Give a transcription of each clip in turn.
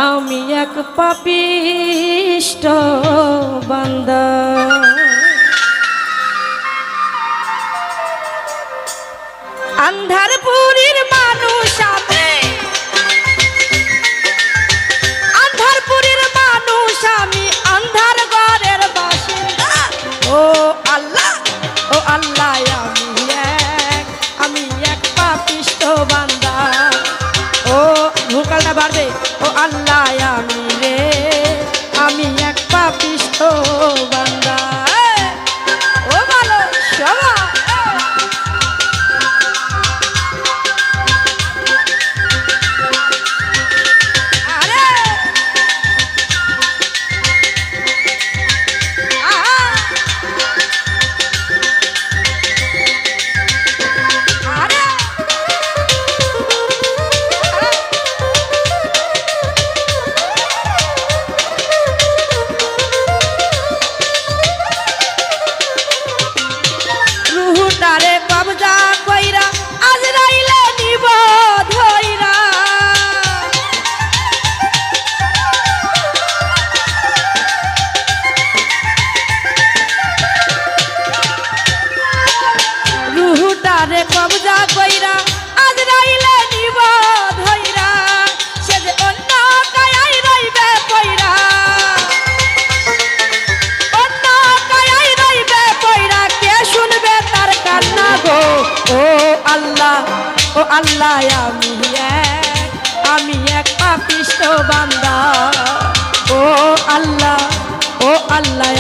আমি এক পাপিষ্ট বান্দা। আন্ধারপুরীর মানুষ আমি, আন্ধারপুরীর মানুষ আমি, আন্ধার ঘরের বাসিন্দা। ও আল্লাহ, ও আল্লাহ, আমি এক পাপিষ্ট বান্দা। ও ভোকালটা বাড়বে। ও আল্লাহ, আমি এক পাপিষ্ট বান্দা। ও ভালো সবাই কবজা কইরা আজরাইলে নিব ধইরা, সে যে অন্য কায়াই রইবে কইরা, অন্য কায়াই রইবে কইরা, কে শুনবে তার কান্না গো। ও আল্লাহ, ও আল্লাহ, আমি এক পাপিষ্ট বান্দা। ও আল্লাহ, ও আল্লাহ,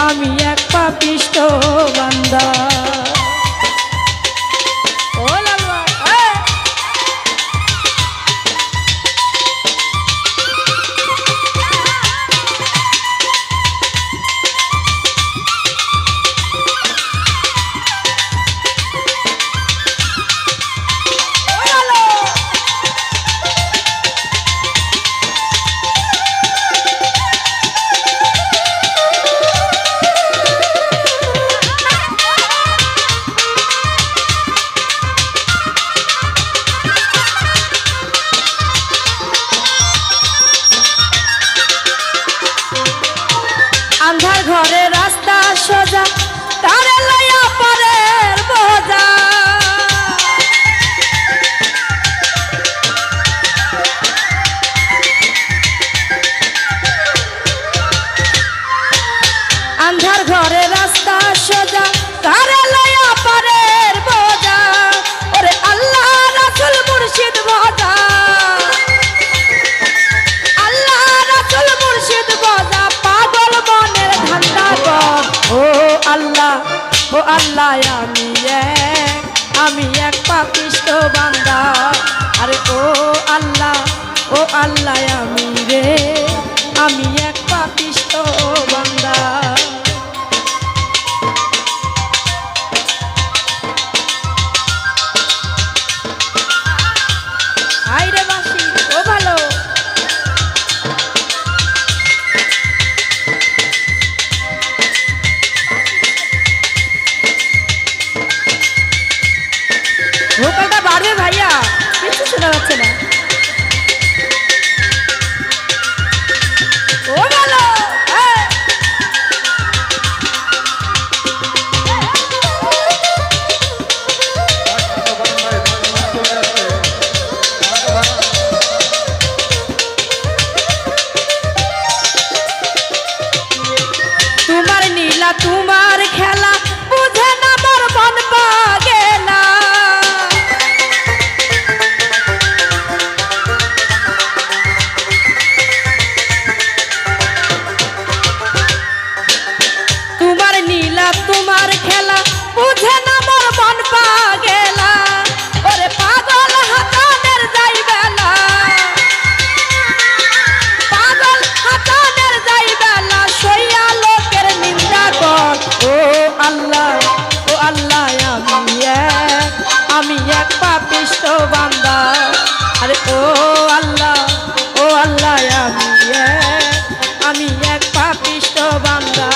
আমি এক পাপিষ্ট বান্দা। আন্ধার ঘরে রাস্তা সোজা, তারে লইয়া পরের বোঝা। আন্ধার ঘরে রাস্তা সোজা, তারে লইয়া পরের বোঝা। ওরে আল্লাহ রাসূল মুর্শিদ ভজা, আল্লাহ রাসূল মুর্শিদ ভজা, পাগল মনের ধান্দা গো। ও আল্লাহ, ও আল্লাহ, আমি এক পাপিষ্ট বান্দা। আরে ও আল্লাহ, ও আল্লাহ, আমি এক পাপিষ্ট বান্দা। আইরে বাসি, ও ভালো ভোকালটা বাড়বে ভাইয়া, কিছু শোনা যাচ্ছে না। ও ভালো তোমার নীলা, তোমার খেলা বুঝে না মোর মন পাগেলা। তোমার নীলা, তোমার খেলা বুঝে না মোর মন পাগেলা। ওরে পাগল হাতানের যাইবেলা, পাগল হাতানের যাইবেলা, সইয়া লোকের নিন্দা কর। ও আল্লাহ, ও আল্লাহ, আমি এক পাপিষ্ট বান্দা। আরে ও আল্লাহ, ও আল্লাহ, আমি এক পাপিষ্ট বান্দা।